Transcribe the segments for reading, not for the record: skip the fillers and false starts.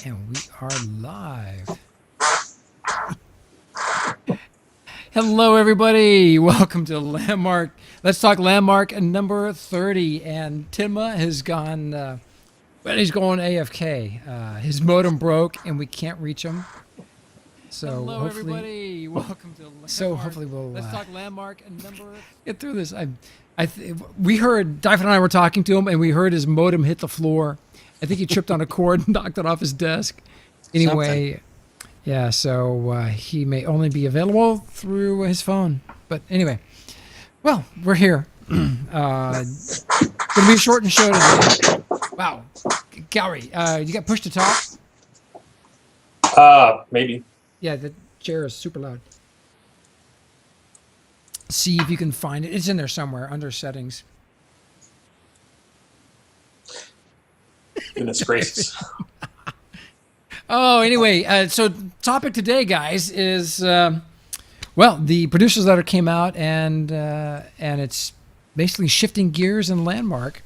And we are live. Hello, everybody. Welcome to Landmark. Let's talk Landmark number 30. And Tenma has gone, he's going AFK. His modem broke and we can't reach him. So Hello, hopefully, everybody. Welcome to Landmark. So hopefully we'll Let's talk Landmark and number. get through this. We heard Dyfydd and I were talking to him, and we heard his modem hit the floor. I think he tripped on a cord and knocked it off his desk. Anyway, yeah. So he may only be available through his phone. But anyway, well, we're here. Gonna be a shortened show today. Wow, Kalri, you got push to talk? Maybe. Yeah, the chair is super loud. See if you can find it. It's in there somewhere under settings. Goodness gracious. Oh, anyway, so topic today, guys, is the producers letter came out, and it's basically shifting gears in Landmark.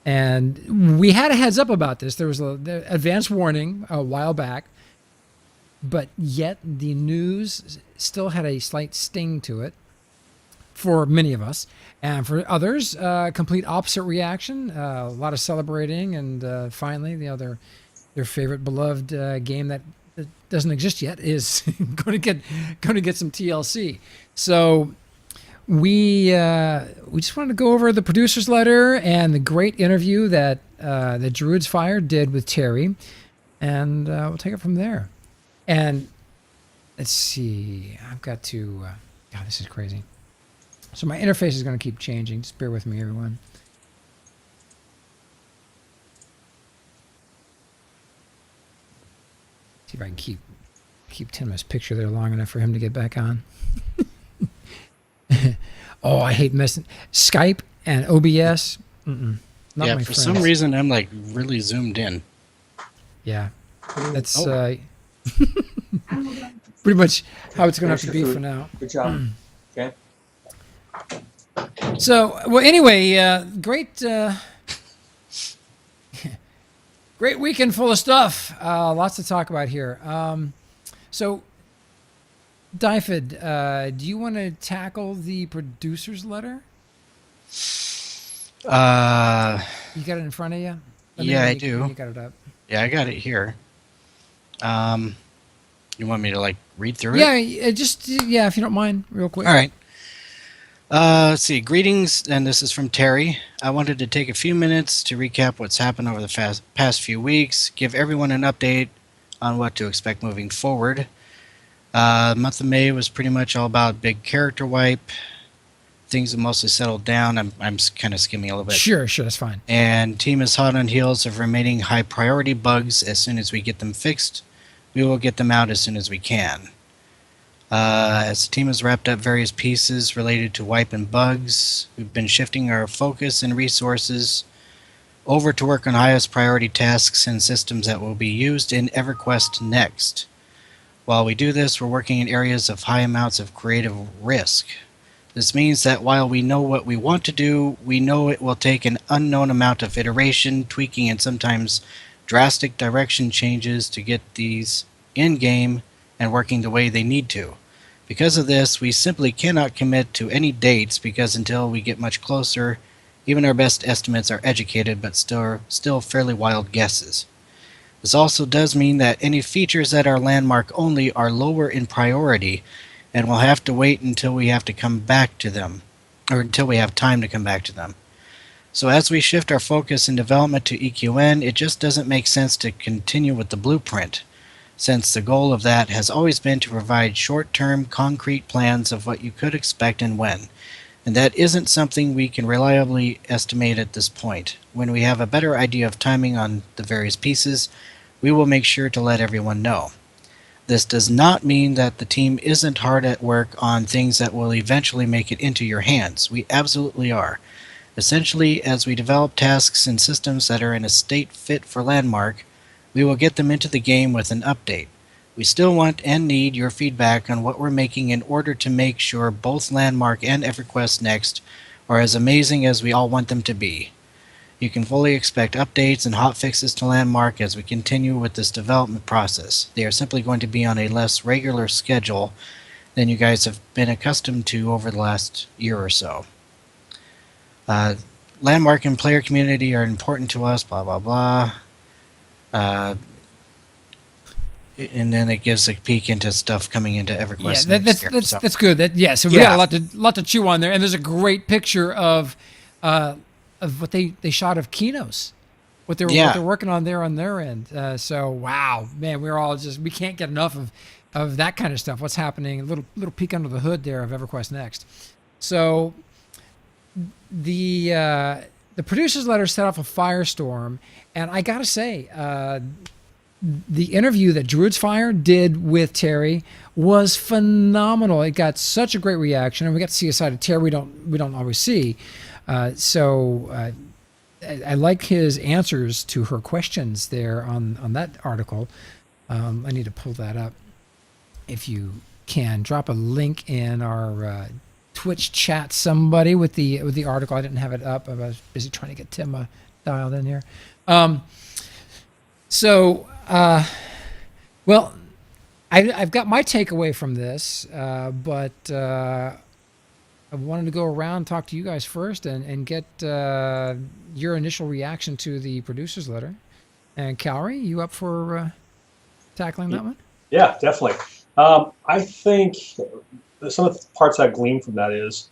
And we had a heads up about this. There was an advance warning a while back, but yet the news still had a slight sting to it for many of us, and for others, complete opposite reaction. A lot of celebrating, and finally, their favorite beloved game that doesn't exist yet is going to get some TLC. So we just wanted to go over the producer's letter and the great interview that the Druids Fire did with Terry, and we'll take it from there. And let's see, I've got to. God, this is crazy. So my interface is going to keep changing. Just bear with me, everyone. See if I can keep Tenma's picture there long enough for him to get back on. Oh, I hate messing Skype and OBS. Not my for friends. some reason I'm like really zoomed in. Yeah, that's pretty much how it's going to have to be for now. Good job. Okay. So, well, anyway, great weekend full of stuff. Lots to talk about here. So, Dyfydd, do you want to tackle the producer's letter? You got it in front of you? Yeah, I do. You got it up. Yeah, I got it here. You want me to like read through it? Yeah, if you don't mind, real quick. All right. Let's see. Greetings, and this is from Terry. I wanted to take a few minutes to recap what's happened over the past few weeks, give everyone an update on what to expect moving forward. The month of May was pretty much all about big character wipe. Things have mostly settled down. I'm kind of skimming a little bit. Sure, that's fine. And team is hot on heels of remaining high priority bugs. As soon as we get them fixed, we will get them out as soon as we can. As the team has wrapped up various pieces related to wipe and bugs, we've been shifting our focus and resources over to work on highest priority tasks and systems that will be used in EverQuest next. While we do this, we're working in areas of high amounts of creative risk. This means that while we know what we want to do, we know it will take an unknown amount of iteration, tweaking, and sometimes drastic direction changes to get these in-game and working the way they need to. Because of this, we simply cannot commit to any dates because until we get much closer, even our best estimates are educated but still fairly wild guesses. This also does mean that any features that are landmark only are lower in priority and we'll have to wait until we have to come back to them, or until we have time to come back to them. So as we shift our focus in development to EQN, it just doesn't make sense to continue with the blueprint, since the goal of that has always been to provide short-term, concrete plans of what you could expect and when. And that isn't something we can reliably estimate at this point. When we have a better idea of timing on the various pieces, we will make sure to let everyone know. This does not mean that the team isn't hard at work on things that will eventually make it into your hands. We absolutely are. Essentially, as we develop tasks and systems that are in a state fit for Landmark, we will get them into the game with an update. We still want and need your feedback on what we're making in order to make sure both Landmark and EverQuest Next are as amazing as we all want them to be. You can fully expect updates and hotfixes to Landmark as we continue with this development process. They are simply going to be on a less regular schedule than you guys have been accustomed to over the last year or so. Landmark and player community are important to us, blah, blah, blah. And then it gives a peek into stuff coming into EverQuest. Yeah, next year. So, that's good. So we Yeah. got a lot to chew on there, and there's a great picture of what they shot of Kinos, what they're working on there on their end. So wow, man, we can't get enough of that kind of stuff. What's happening? A little peek under the hood there of EverQuest Next. So the producers letter set off a firestorm, and I gotta say, the interview that Druid's Fire did with Terry was phenomenal. It got such a great reaction, and we got to see a side of Terry we don't always see. So I like his answers to her questions there on that article. I need to pull that up. If you can drop a link in our Twitch chat, somebody with the article. I didn't have it up. I was busy trying to get Tenma dialed in here. Well, I've got my takeaway from this, but I wanted to go around and talk to you guys first and get your initial reaction to the producer's letter. And Kalri, you up for tackling that one? Yeah, definitely. I think some of the parts I gleaned from that is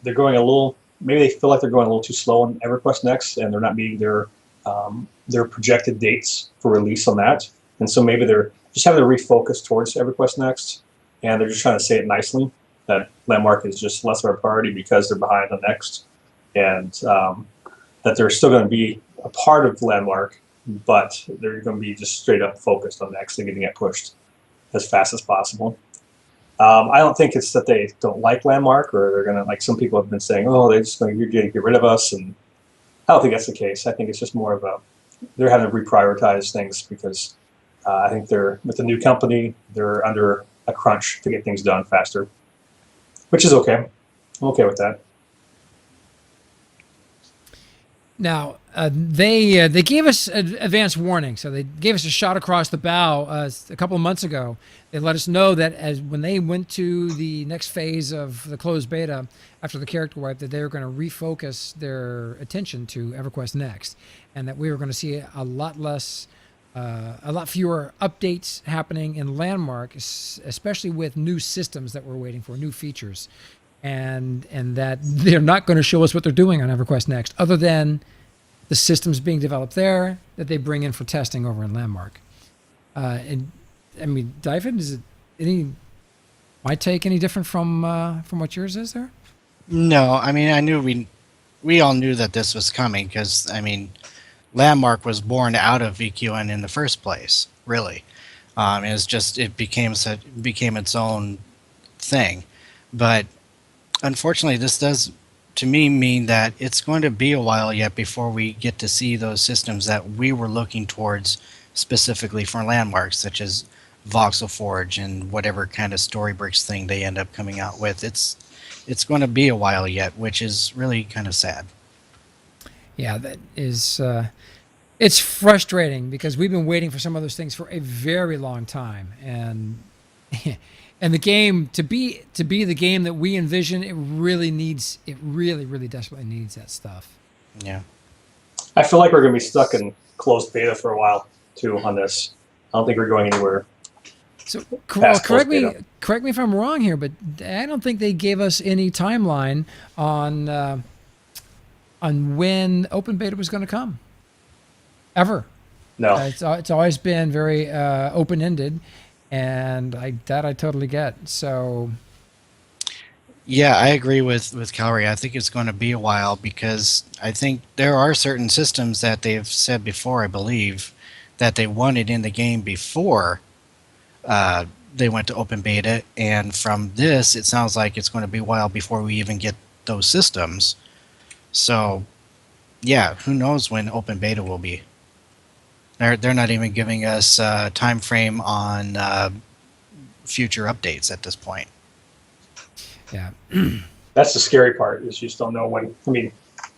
they're going maybe they feel like they're going a little too slow on EverQuest Next, and they're not meeting their projected dates for release on that. And so maybe they're just having to refocus towards EverQuest Next, and they're just trying to say it nicely, that Landmark is just less of a priority because they're behind on Next, and that they're still going to be a part of Landmark, but they're going to be just straight up focused on Next and getting it pushed as fast as possible. I don't think it's that they don't like Landmark, or they're going to, like some people have been saying, oh, they're just going to get rid of us, and I don't think that's the case. I think it's just more of they're having to reprioritize things because I think with the new company, they're under a crunch to get things done faster, which is okay. I'm okay with that. Now, they gave us an advance warning. So they gave us a shot across the bow a couple of months ago. They let us know that when they went to the next phase of the closed beta after the character wipe, that they were going to refocus their attention to EverQuest Next, and that we were going to see a lot fewer updates happening in Landmark, especially with new systems that we're waiting for, new features. And that they're not going to show us what they're doing on EverQuest Next, other than the systems being developed there that they bring in for testing over in Landmark. And I mean, Dyfydd, is it my take any different from what yours is there? No, I mean, I knew we all knew that this was coming because, I mean, Landmark was born out of VQN in the first place, really. It became its own thing. But unfortunately, this does, to me, mean that it's going to be a while yet before we get to see those systems that we were looking towards specifically for Landmarks, such as Voxel Forge and whatever kind of Storybricks thing they end up coming out with. It's going to be a while yet, which is really kind of sad. Yeah, that is. It's frustrating because we've been waiting for some of those things for a very long time, and the game to be the game that we envision, it really desperately needs that stuff. Yeah. I feel like we're going to be stuck in closed beta for a while too on this. I don't think we're going anywhere. So correct me if I'm wrong here, but I don't think they gave us any timeline on when open beta was going to come. Ever. No. It's always been very open-ended, and I totally get. So yeah, I agree with Kalri. I think it's going to be a while because I think there are certain systems that they've said before, I believe, that they wanted in the game before they went to open beta, and from this, it sounds like it's going to be a while before we even get those systems. So, yeah, who knows when open beta will be? They're not even giving us a time frame on future updates at this point. yeah. That's the scary part, is you just don't know when. I mean,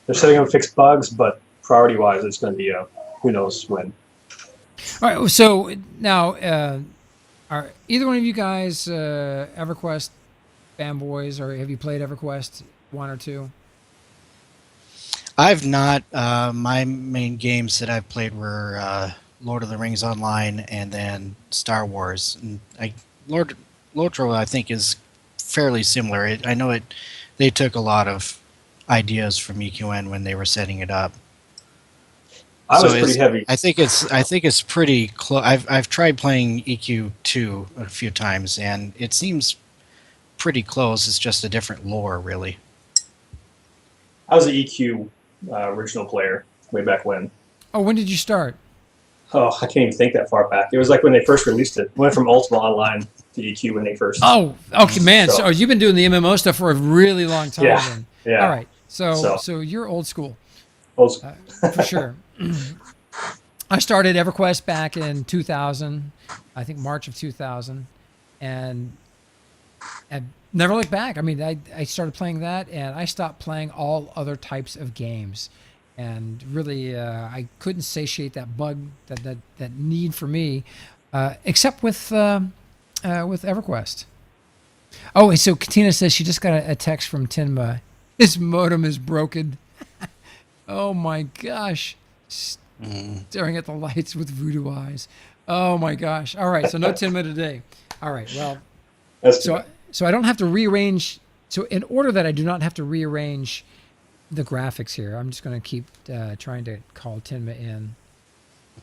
they're setting up to fix bugs, but priority-wise, it's going to be a who knows when. All right. So now, are either one of you guys EverQuest fanboys, or have you played EverQuest 1 or 2? I've not. My main games that I've played were Lord of the Rings Online and then Star Wars. And Lotro, I think, is fairly similar. I know it. They took a lot of ideas from EQN when they were setting it up. I was pretty heavy. I think it's pretty close. I've tried playing EQ2 a few times, and it seems pretty close. It's just a different lore, really. I was an EQ original player way back when. Oh, when did you start? Oh, I can't even think that far back. It was like when they first released it. It went from Ultima Online to EQ when they first. Oh, okay, man. So- So you've been doing the MMO stuff for a really long time. Yeah, Then. yeah. All right. So So- you're old school. Old school. For sure. I started EverQuest back in 2000, I think March of 2000, and I never looked back. I mean, I started playing that, and I stopped playing all other types of games, and really I couldn't satiate that bug, that need for me, except with EverQuest. Oh, and so Katina says she just got a text from Tenma. His modem is broken. Oh my gosh. Staring at the lights with voodoo eyes. Oh my gosh. All right, so no Tenma today. All right, well, That's so I don't have to rearrange. So in order that I do not have to rearrange the graphics here, I'm just going to keep trying to call Tenma in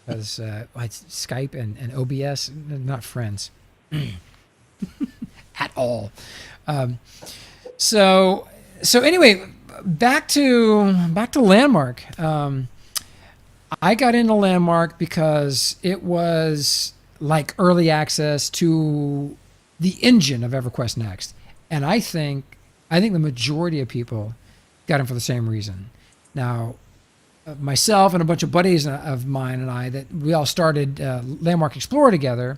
because it's Skype and OBS, not friends at all. So anyway, back to Landmark. I got into Landmark because it was like early access to the engine of EverQuest Next, and I think the majority of people got in for the same reason. Now, myself and a bunch of buddies of mine and I, that we all started Landmark Explorer together.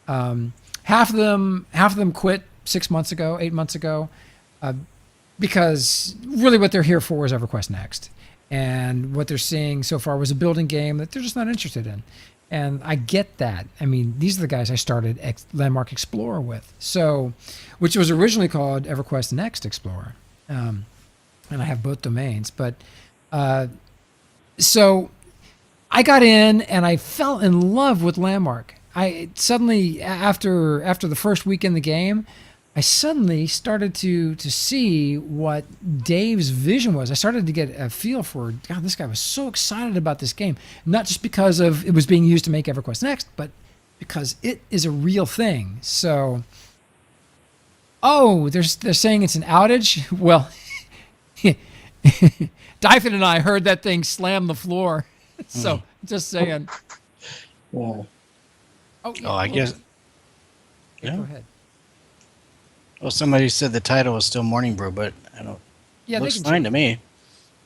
Half of them quit 6 months ago, 8 months ago, because really what they're here for is EverQuest Next. And what they're seeing so far was a building game that they're just not interested in. And I get that. I mean, these are the guys I started Landmark Explorer with. So, which was originally called EverQuest Next Explorer. And I have both domains. But so I got in and I fell in love with Landmark. I suddenly, after the first week in the game, I suddenly started to see what Dave's vision was. I started to get a feel for, God, this guy was so excited about this game. Not just because of it was being used to make EverQuest Next, but because it is a real thing. So, they're saying it's an outage? Well, Dyfydd and I heard that thing slam the floor. So, just saying. Yeah. I guess. Go ahead. Well, somebody said the title was still Morning Brew, but I don't. Yeah, looks they can fine to me.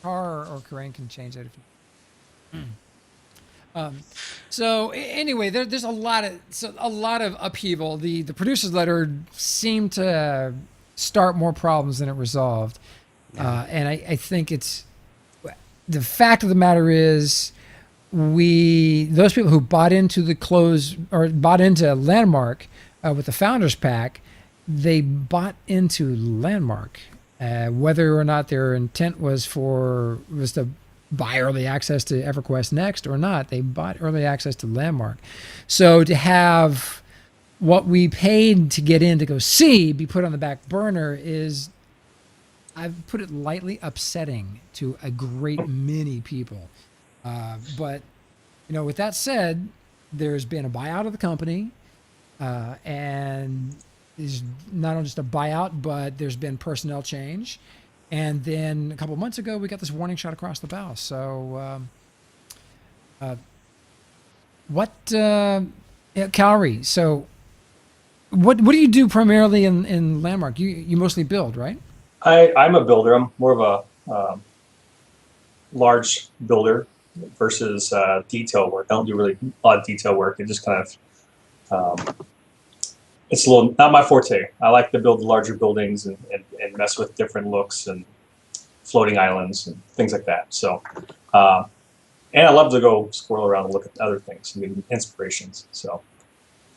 Car or Corinne can change that if you. So anyway, there's a lot of upheaval. The producers letter seemed to start more problems than it resolved, and I think it's the fact of the matter is those people who bought into bought into Landmark with the Founders Pack. They bought into Landmark, whether or not their intent was to buy early access to EverQuest Next or not. They bought early access to Landmark. So to have what we paid to get in to go see be put on the back burner is, I've put it lightly, upsetting to a great many people. But with that said, there's been a buyout of the company, and is not only just a buyout, but there's been personnel change. And then a couple of months ago, we got this warning shot across the bow. So Kalri, so what do you do primarily in Landmark? You mostly build, right? I'm a builder. I'm more of a large builder versus detail work. I don't do really a lot of detail work. It just kind of it's a little not my forte. I like to build larger buildings and mess with different looks and floating islands and things like that. So, and I love to go squirrel around and look at other things and get inspirations. So,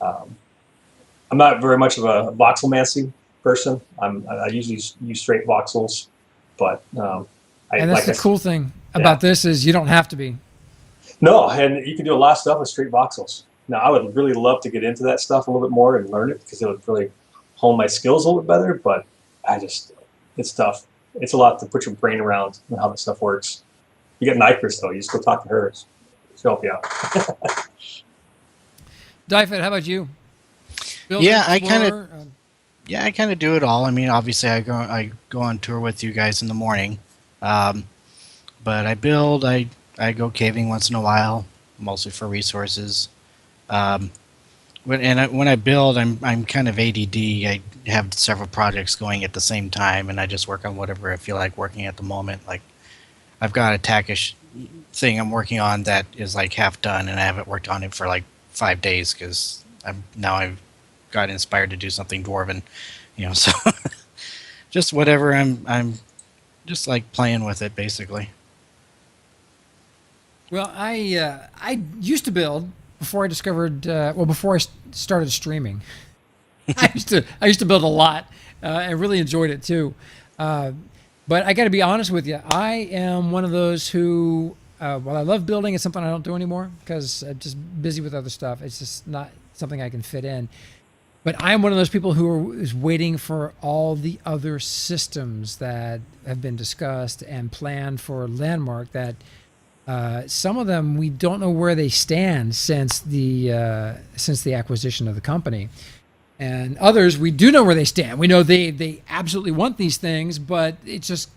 I'm not very much of a voxelmancy person. I usually use straight voxels, but And that's the cool thing about this is you don't have to be. No, and you can do a lot of stuff with straight voxels. Now, I would really love to get into that stuff a little bit more and learn it because it would really hone my skills a little bit better. But it's tough. It's a lot to put your brain around and how that stuff works. You get Nyquist though. You just go talk to her. She'll help you out. Dyfydd, how about you? Build, Yeah, explore, I kind of do it all. I mean, obviously, I go on tour with you guys in the morning, but I build. I go caving once in a while, mostly for resources. When I build, I'm kind of ADD. I have several projects going at the same time, and I just work on whatever I feel like working at the moment. Like I've got a Takish thing I'm working on that is like half done, and I haven't worked on it for like 5 days because I've got inspired to do something dwarven, So just whatever I'm just like playing with it basically. Well, I used to build before I discovered before I started streaming. I used to build a lot. I really enjoyed it too. But I got to be honest with you. I am one of those who, while I love building, it's something I don't do anymore because I'm just busy with other stuff. It's just not something I can fit in. But I am one of those people who is waiting for all the other systems that have been discussed and planned for Landmark. That some of them we don't know where they stand since the acquisition of the company, and others we do know where they stand. We know they absolutely want these things, but it's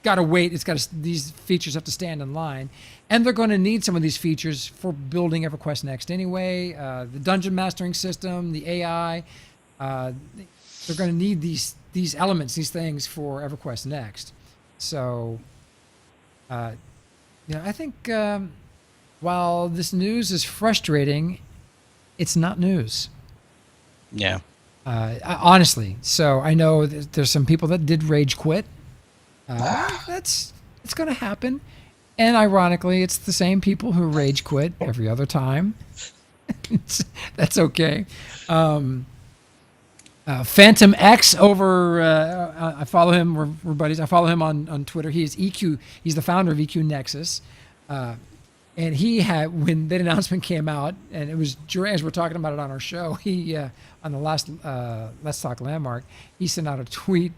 got to wait. These features have to stand in line. And they're going to need some of these features for building EverQuest Next anyway. The dungeon mastering system, the AI, they're going to need these elements, these things for EverQuest Next. So, I think while this news is frustrating, it's not news. Yeah. Honestly. So I know there's some people that did rage quit. It's going to happen. And ironically, it's the same people who rage quit every other time. That's okay. Phantom X over, I follow him. We're buddies. I follow him on Twitter. He is EQ. He's the founder of EQ Nexus. And he had, when that announcement came out, and it was as we're talking about it on our show, he on the last Let's Talk Landmark, he sent out a tweet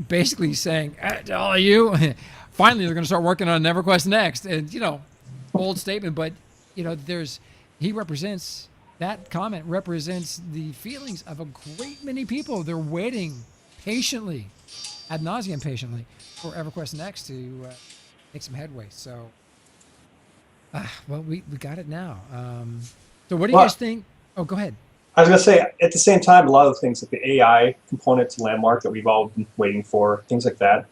basically saying, to all of you, finally they're going to start working on EverQuest Next. And, bold statement, but, that comment represents the feelings of a great many people. They're waiting patiently, ad nauseum patiently, for EverQuest Next to make some headway. So, we got it now. So what do you guys think? Oh, go ahead. I was going to say, at the same time, a lot of the things like the AI component to Landmark that we've all been waiting for, things like that,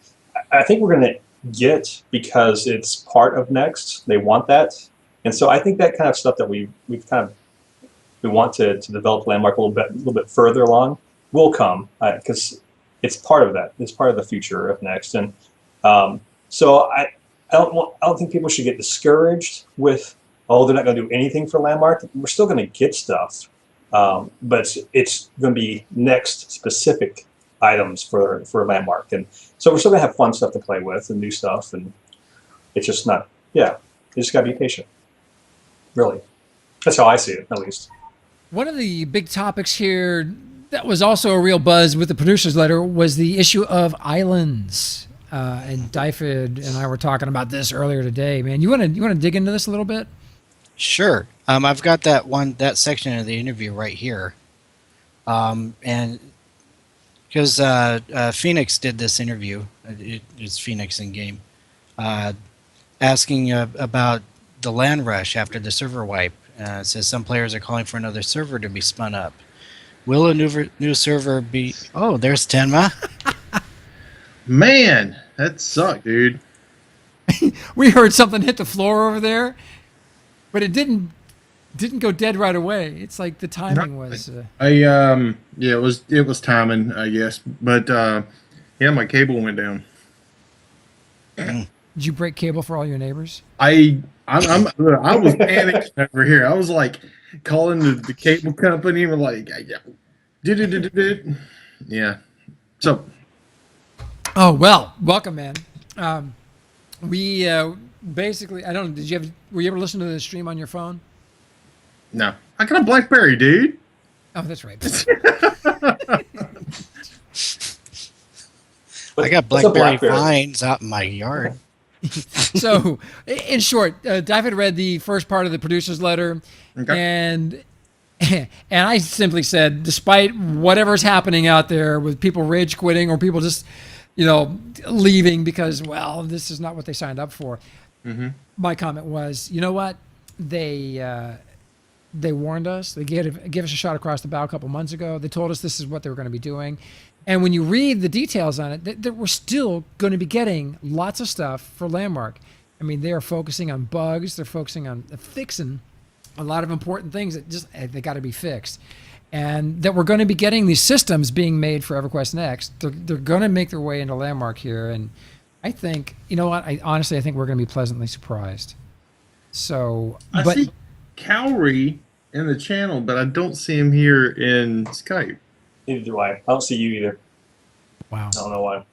I think we're going to get because it's part of Next. They want that. And so I think that kind of stuff that we want to develop Landmark a little bit further along will come because it's part of that. It's part of the future of Next. And so I don't think people should get discouraged with, they're not going to do anything for Landmark. We're still going to get stuff. But it's going to be Next specific items for Landmark, and so we're still going to have fun stuff to play with and new stuff, and it's just not. Yeah, you just got to be patient. Really, that's how I see it, at least. One of the big topics here that was also a real buzz with the producer's letter was the issue of islands. And Dyfydd and I were talking about this earlier today. Man, you want to dig into this a little bit? Sure. I've got that section of the interview right here. And because Phoenix did this interview, it's Phoenix in game, asking about the land rush after the server wipe. It says some players are calling for another server to be spun up. Will a new server be? Oh, there's Tenma. Man, that sucked, dude. We heard something hit the floor over there, but it didn't go dead right away. It's like the timing was. Yeah, it was timing, I guess. But yeah, my cable went down. Did you break cable for all your neighbors? I was panicking over here. I was like calling the cable company and like, yeah, yeah. So Oh well, welcome, man. We basically, I don't know. Were you ever listening to the stream on your phone? no, I got a BlackBerry, dude. Oh, that's right. I got What's a blackberry vines out in my yard. So, in short, Dyfydd read the first part of the producer's letter, Okay. and I simply said, despite whatever's happening out there with people rage quitting or people just, leaving because, well, this is not what they signed up for. Mm-hmm. My comment was, you know what? They warned us. They gave us a shot across the bow a couple months ago. They told us this is what they were going to be doing. And when you read the details on it, that we're still going to be getting lots of stuff for Landmark. I mean, they are focusing on bugs. They're focusing on fixing a lot of important things that just they got to be fixed. And that we're going to be getting these systems being made for EverQuest Next. They're going to make their way into Landmark here. And I think, you know what? I think we're going to be pleasantly surprised. So, I see Kalri in the channel, but I don't see him here in Skype. Neither do I. I don't see you either. Wow. I don't know why.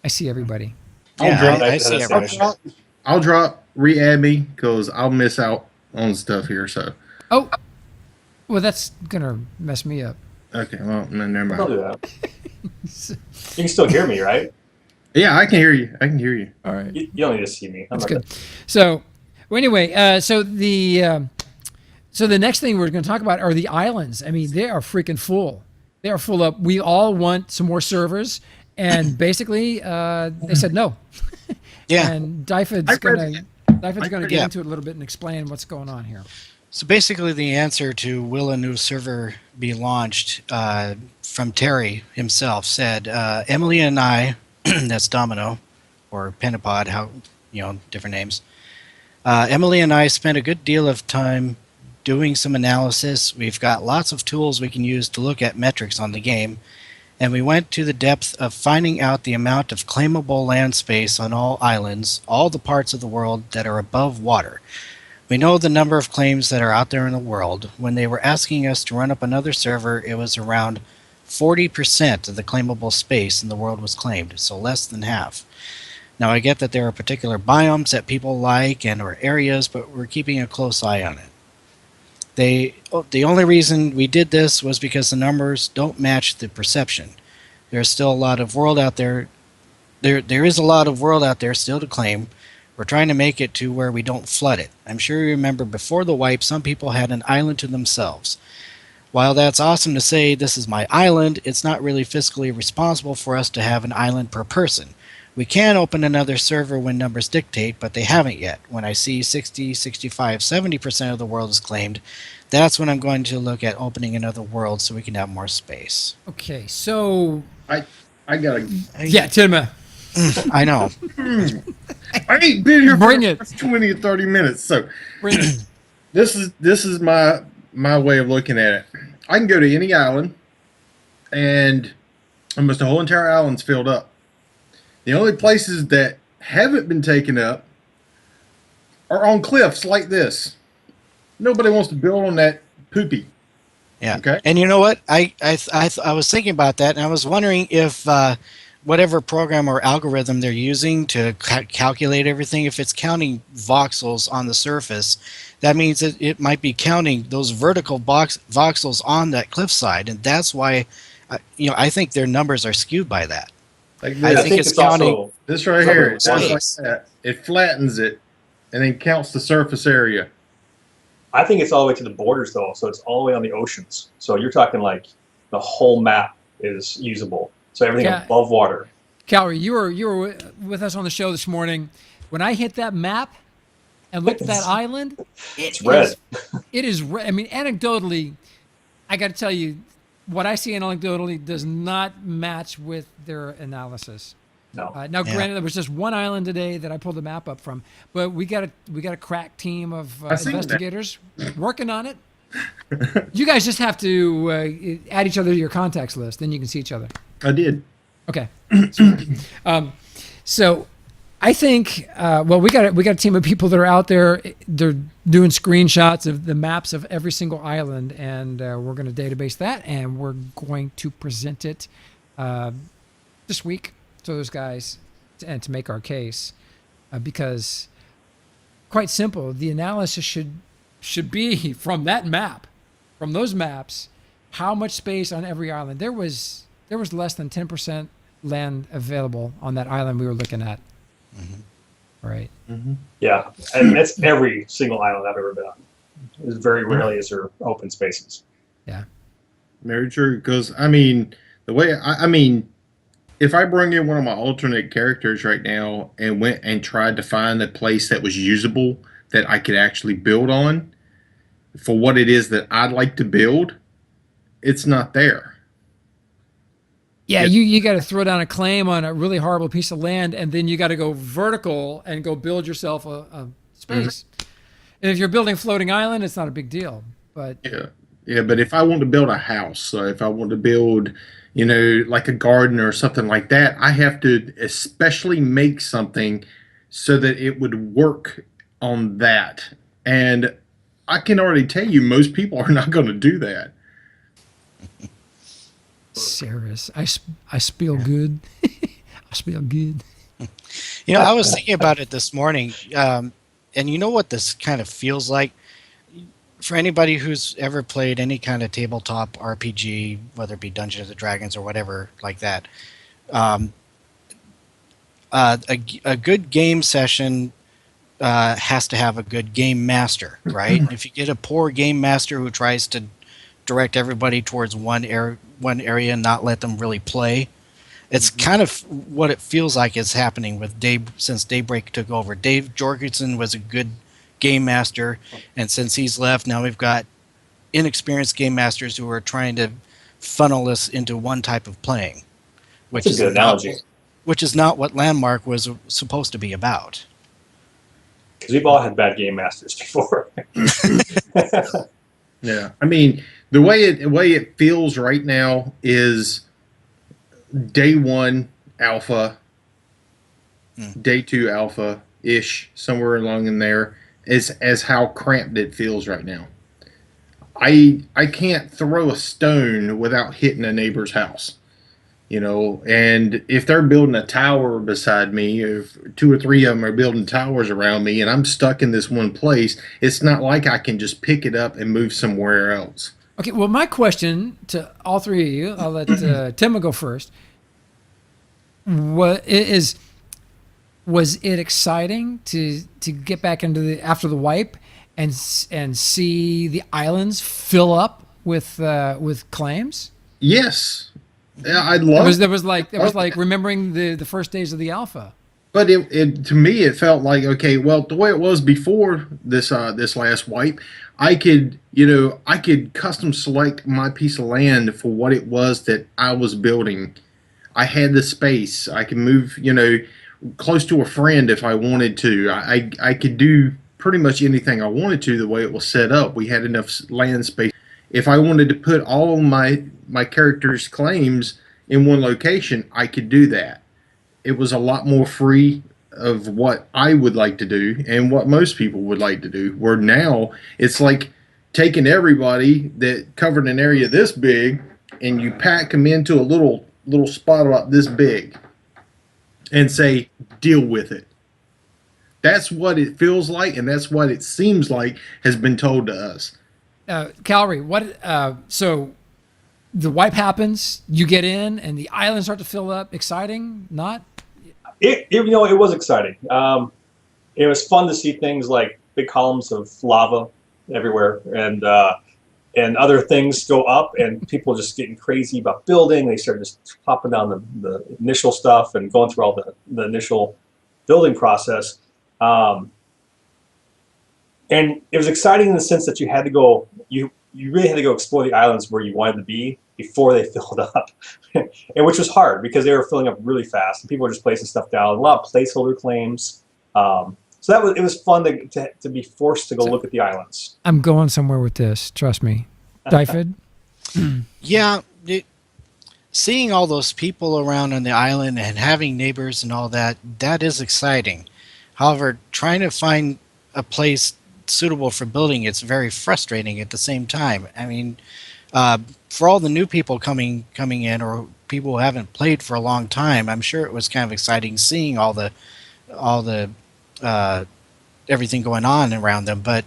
I see everybody. Yeah, I I see that's everything. I'll drop re-add me because I'll miss out on stuff here. So Oh, well, that's going to mess me up. okay, well, never Don't mind. do that. You can still hear me, right? Yeah, I can hear you. I can hear you. All right. You don't need to see me. I'm That's not good. So, well, anyway, so the next thing we're going to talk about are the islands. I mean, they are freaking full. They are full up. We all want some more servers, and basically, they said no. Yeah. And Dyfydd's going to get into it a little bit and explain what's going on here. So basically, the answer to will a new server be launched from Terry himself said, Emily and I, that's Domino, or Pentapod, different names. Emily and I spent a good deal of time doing some analysis. We've got lots of tools we can use to look at metrics on the game, and we went to the depth of finding out the amount of claimable land space on all islands, all the parts of the world that are above water. We know the number of claims that are out there in the world. When they were asking us to run up another server, it was around 40% of the claimable space in the world was claimed, so less than half. Now, I get that there are particular biomes that people like or areas, but we're keeping a close eye on it. The only reason we did this was because the numbers don't match the perception. There's still a lot of world out there. There is a lot of world out there still to claim. We're trying to make it to where we don't flood it. I'm sure you remember before the wipe, some people had an island to themselves. While that's awesome to say this is my island, it's not really fiscally responsible for us to have an island per person. We can open another server when numbers dictate, but they haven't yet. When I see 60, 65, 70% of the world is claimed, that's when I'm going to look at opening another world so we can have more space. Okay, so I gotta. yeah, Tenma. I know. I ain't been here Bring for it. 20 or 30 minutes. So Bring it. this is my way of looking at it. I can go to any island, and almost the whole entire island's filled up. The only places that haven't been taken up are on cliffs like this. Nobody wants to build on that poopy. Yeah. Okay. And you know what? I was thinking about that, and I was wondering if whatever program or algorithm they're using to calculate everything, if it's counting voxels on the surface, that means that it might be counting those vertical voxels on that cliffside, and that's why, I think their numbers are skewed by that. Like I this. think it's counting. This right here, it's Space. like that. It flattens it, and then counts the surface area. I think it's all the way to the borders, though, so it's all the way on the oceans. So you're talking like the whole map is usable. So everything Yeah. above water. Kalri, you were with us on the show this morning. When I hit that map and looked at that island, It's red. It is red. I mean, anecdotally, I got to tell you, what I see anecdotally does not match with their analysis. No. Now, Yeah. granted, there was just one island today that I pulled the map up from, but we got a crack team of I seen that. investigators working on it. You guys just have to add each other to your contacts list, then you can see each other. I did. Okay. So I think well, we got a team of people that are out there. They're doing screenshots of the maps of every single island, and we're going to database that, and we're going to present it this week to those guys, and to make our case, because quite simple, the analysis should be from that map, from those maps, how much space on every island. There was less than 10% land available on that island we were looking at. Mm-hmm. Right. Mm-hmm. Yeah, and that's every single island I've ever been on. There's very rarely is there open spaces. Yeah. Very true. Because I mean, the way I mean, if I bring in one of my alternate characters right now and went and tried to find a place that was usable that I could actually build on for what it is that I'd like to build, it's not there. Yeah, you got to throw down a claim on a really horrible piece of land, and then you got to go vertical and go build yourself a space. Mm-hmm. And if you're building a floating island, it's not a big deal. But yeah. But if I want to build a house, so if I want to build, like a garden or something like that, I have to especially make something so that it would work on that. And I can already tell you, most people are not going to do that. Sarah's, I spill good. I spill good. I was thinking about it this morning, and you know what this kind of feels like? For anybody who's ever played any kind of tabletop RPG, whether it be Dungeons and Dragons or whatever like that, a good game session has to have a good game master, right? If you get a poor game master who tries to direct everybody towards one area and not let them really play, it's kind of what it feels like is happening with since Daybreak took over. Dave Jorgensen was a good game master, and since he's left, now we've got inexperienced game masters who are trying to funnel us into one type of playing, which is a good analogy. Which is not what Landmark was supposed to be about. Because we've all had bad game masters before. Yeah, I mean, the way it feels right now is day 1 alpha, day 2 alpha ish, somewhere along in there, is as how cramped it feels right now. I can't throw a stone without hitting a neighbor's house, and if they're building a tower beside me, if 2 or 3 of them are building towers around me and I'm stuck in this one place, it's not like I can just pick it up and move somewhere else. Okay, well, my question to all three of you, I'll let Tenma go first. Was it exciting to get back into after the wipe and see the islands fill up with claims? Yes, yeah, I love. It was like remembering the first days of the alpha. But it to me it felt like, okay, well, the way it was before this last wipe, I could custom select my piece of land for what it was that I was building. I had the space. I could move, close to a friend if I wanted to. I could do pretty much anything I wanted to the way it was set up. We had enough land space. If I wanted to put all of my characters' claims in one location, I could do that. It was a lot more free of what I would like to do and what most people would like to do. Where now it's like taking everybody that covered an area this big and you pack them into a little spot about this big and say, deal with it. That's what it feels like, and that's what it seems like has been told to us. Kalri, so the wipe happens, you get in, and the islands start to fill up. Exciting? Not? It was exciting. It was fun to see things like big columns of lava everywhere, and other things go up, and people just getting crazy about building. They started just popping down the initial stuff and going through all the initial building process. And it was exciting in the sense that you had to go, you really had to go explore the islands where you wanted to be before they filled up, and which was hard because they were filling up really fast, and people were just placing stuff down. A lot of placeholder claims. So it was fun to be forced to go look at the islands. I'm going somewhere with this. Trust me, Dyfydd. Yeah. seeing all those people around on the island and having neighbors and all that, that is exciting. However, trying to find a place suitable for building, it's very frustrating at the same time. I mean, uh, for all the new people coming in, or people who haven't played for a long time, I'm sure it was kind of exciting seeing all the uh, everything going on around them. But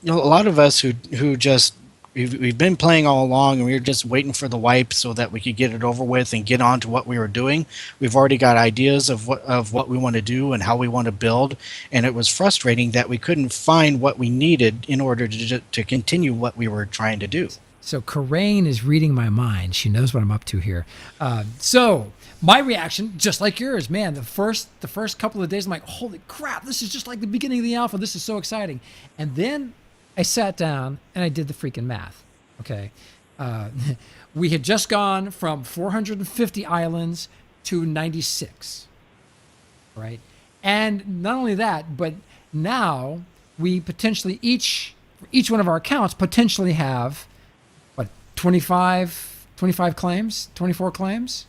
you know, a lot of us who just we've been playing all along, and we were just waiting for the wipe so that we could get it over with and get on to what we were doing. We've already got ideas of what we want to do and how we want to build, and it was frustrating that we couldn't find what we needed in order to continue what we were trying to do. So Coraine is reading my mind. She knows what I'm up to here. So my reaction, just like yours, man. The first couple of days, I'm like, holy crap! This is just like the beginning of the alpha. This is so exciting. And then I sat down and I did the freaking math. Okay, we had just gone from 450 islands to 96, right? And not only that, but now we potentially each one of our accounts potentially have what 25 claims, 24 claims.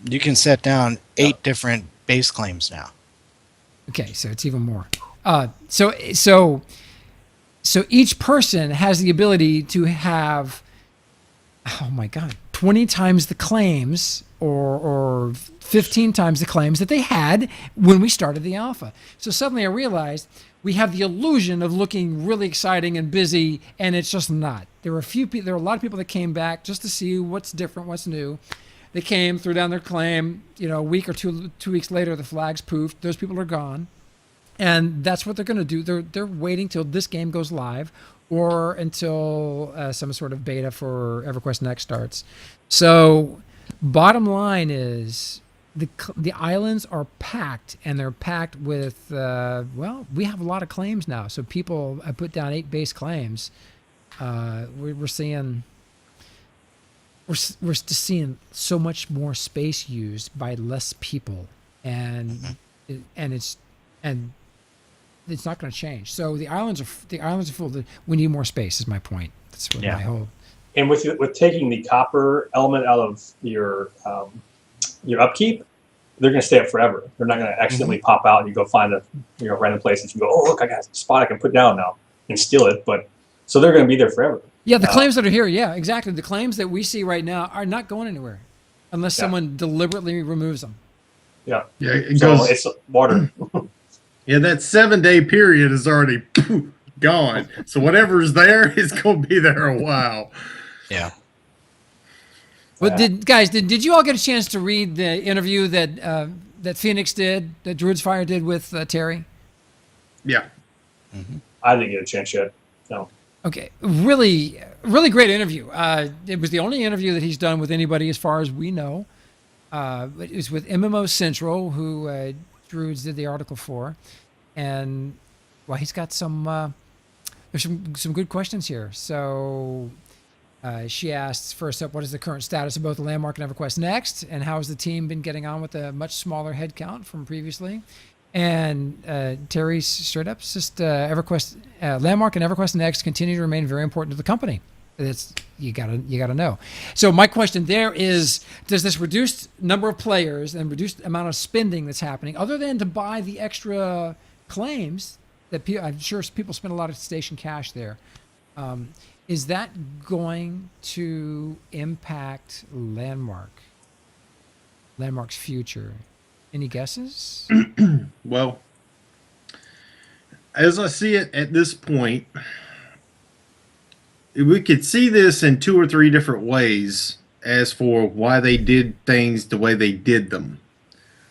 You can set down 8 different base claims now. Okay, so it's even more. So each person has the ability to have, oh my God, 20 times the claims or 15 times the claims that they had when we started the alpha. So suddenly I realized we have the illusion of looking really exciting and busy, and it's just not. There were a lot of people that came back just to see what's different, what's new. They came, threw down their claim, a week or 2 weeks later, the flags poofed. Those people are gone. And that's what they're going to do. They're waiting till this game goes live, or until some sort of beta for EverQuest Next starts. So, bottom line is the islands are packed, and they're packed with we have a lot of claims now. So people, I put down 8 base claims. We're seeing just seeing so much more space used by less people, and it's not going to change. So the islands are full. We need more space. Is my point. That's what my whole. And with taking the copper element out of your upkeep, they're going to stay up forever. They're not going to accidentally pop out and you go find a random place and you go, oh look, I got a spot I can put down now and steal it. But so they're going to be there forever. Yeah, the claims that are here. Yeah, exactly. The claims that we see right now are not going anywhere unless someone deliberately removes them. Yeah. Yeah, it so goes. It's water. Yeah, that 7-day period is already gone. So whatever's there is going to be there a while. Yeah. But did you all get a chance to read the interview that Phoenix did, that Druid's Fire did with Terry? Yeah. Mm-hmm. I didn't get a chance yet. No. Okay, really, really great interview. It was the only interview that he's done with anybody, as far as we know. It was with MMO Central, who Druids did the article for, and he's got some. There's some good questions here. So she asks first up, what is the current status of both the Landmark and EverQuest Next, and how has the team been getting on with a much smaller headcount from previously? And Terry straight up, it's just EverQuest, Landmark and EverQuest Next continue to remain very important to the company. That's you gotta know. So my question there is: does this reduced number of players and reduced amount of spending that's happening, other than to buy the extra claims that I'm sure people spend a lot of station cash there, is that going to impact Landmark's future? Any guesses? Well, as I see it at this point, we could see this in 2 or 3 different ways as for why they did things the way they did them.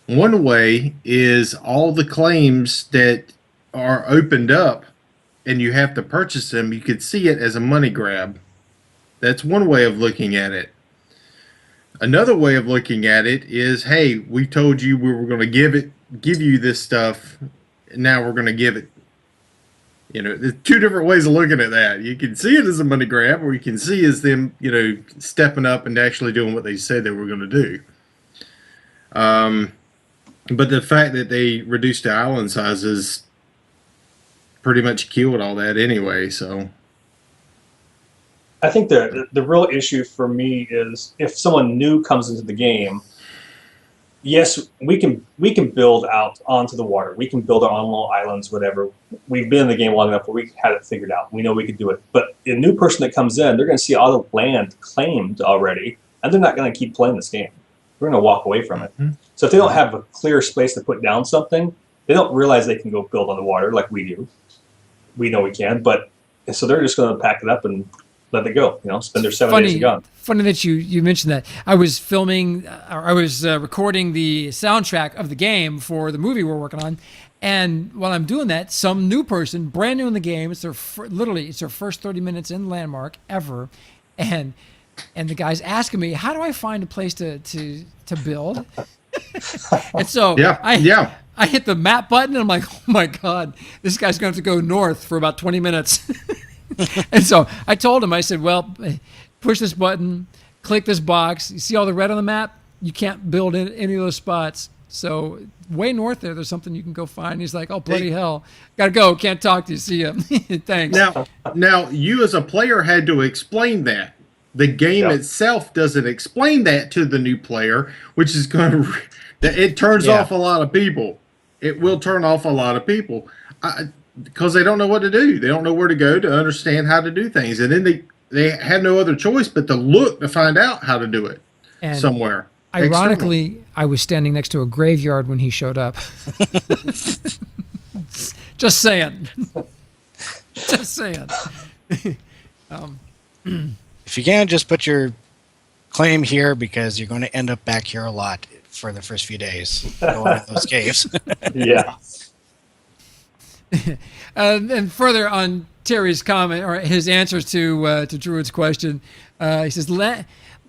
One way is all the claims that are opened up and you have to purchase them, you could see it as a money grab. That's one way of looking at it. Another way of looking at it is, hey, we told you we were going to give you this stuff, and now we're going to give it. There's 2 different ways of looking at that. You can see it as a money grab, or you can see as them, stepping up and actually doing what they said they were going to do. But the fact that they reduced the island sizes pretty much killed all that anyway. So I think the real issue for me is if someone new comes into the game. Yes, we can build out onto the water. We can build our own little islands, whatever. We've been in the game long enough where we had it figured out. We know we can do it. But a new person that comes in, they're going to see all the land claimed already, and they're not going to keep playing this game. They're going to walk away from it. So if they don't have a clear space to put down something, they don't realize they can go build on the water like we do. We know we can, but so they're just going to pack it up and let it go. Spend their 7 days and gone. Funny that you mentioned that. I was filming, or I was recording the soundtrack of the game for the movie we're working on, and while I'm doing that, some new person, brand new in the game, it's their first 30 minutes in Landmark ever, and the guy's asking me, how do I find a place to build? And so I hit the map button, and I'm like, oh my God, this guy's going to have to go north for about 20 minutes. And so I told him, I said, well, push this button, click this box. You see all the red on the map? You can't build in any of those spots. So way north there's something you can go find. He's like, oh, bloody hell. Got to go. Can't talk to you. See ya. Thanks. Now, you as a player had to explain that. The game itself doesn't explain that to the new player, which is going to... It turns off a lot of people. It will turn off a lot of people. Because they don't know what to do. They don't know where to go to understand how to do things. And then they had no other choice but to look to find out how to do it somewhere. Ironically, externally. I was standing next to a graveyard when he showed up. Just saying. Just saying. If you can, just put your claim here because you're going to end up back here a lot for the first few days going in those caves. Yeah. And further on Terry's comment or his answers to Druid's question, he says,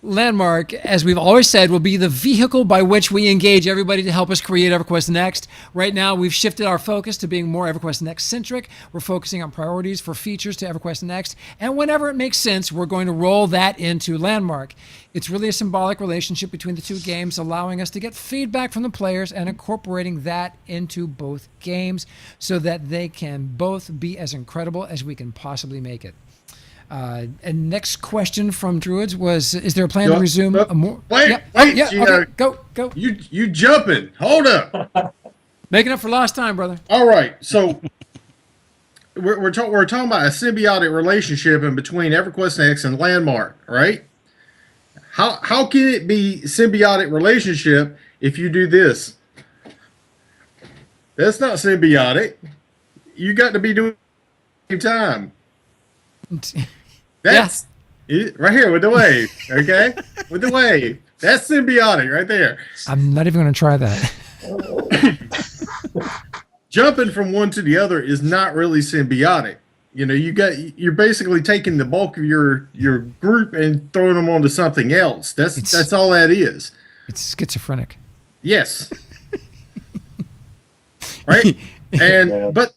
Landmark, as we've always said, will be the vehicle by which we engage everybody to help us create EverQuest Next. Right now, we've shifted our focus to being more EverQuest Next centric. We're focusing on priorities for features to EverQuest Next, and whenever it makes sense, we're going to roll that into Landmark. It's really a symbolic relationship between the two games, allowing us to get feedback from the players and incorporating that into both games so that they can both be as incredible as we can possibly make it. And next question from Druids was, is there a plan to resume a more... Wait, okay, go. You jumping. Hold up. Making up for lost time, brother. All right, so we're talking about a symbiotic relationship in between EverQuest Next and Landmark, right? How can it be symbiotic relationship if you do this? That's not symbiotic. You got to be doing it at the same time. That's right here with the wave, okay? With the wave. That's symbiotic right there. I'm not even going to try that. Jumping from one to the other is not really symbiotic. You're basically taking the bulk of your group and throwing them onto something else. That's all that is. It's schizophrenic. Yes. Right? And but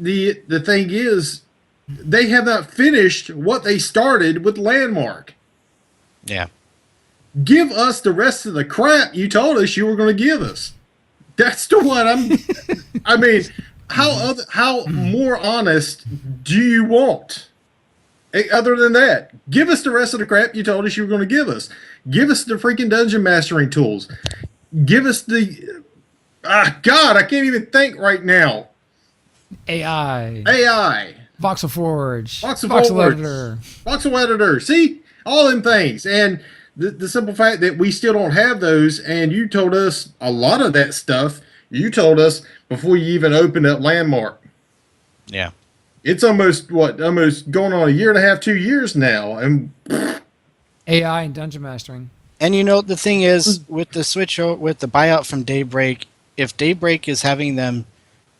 the thing is, they have not finished what they started with Landmark. Yeah. Give us the rest of the crap you told us you were going to give us. That's the one I mean, how more honest do you want? Other than that, give us the rest of the crap you told us you were going to give us. Give us the freaking dungeon mastering tools. Give us the... God, I can't even think right now. AI. Voxel Forge. Voxel Editor. Voxel Editor. See? All them things. And the simple fact that we still don't have those, and you told us a lot of that stuff, you told us before you even opened up Landmark. Yeah. It's almost going on a year and a half, 2 years now. And AI and dungeon mastering. And the thing is, with the switch with the buyout from Daybreak, if Daybreak is having them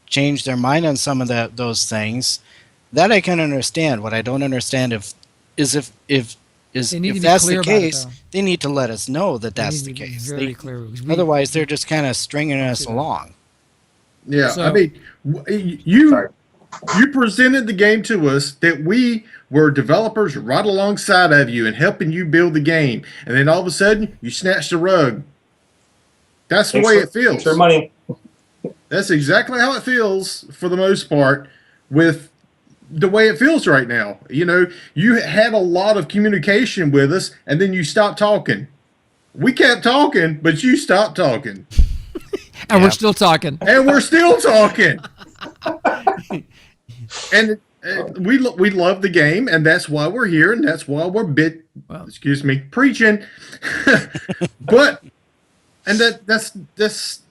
change their mind on some of those things, that I can understand. What I don't understand if that's the case, they need to let us know that that's the case. Very clear. Otherwise, they're just kind of stringing us along. Yeah, So, I mean, you presented the game to us that we were developers right alongside of you and helping you build the game, and then all of a sudden you snatched the rug. That's the way it feels. Thanks for money. That's exactly how it feels for the most part with the way it feels right now. You know, you had a lot of communication with us, and then you stopped talking. We kept talking, but you stopped talking, And Yeah. we're still talking. and we're still talking. And we love the game, and that's why we're here, and that's why we're Well- preaching. But and that's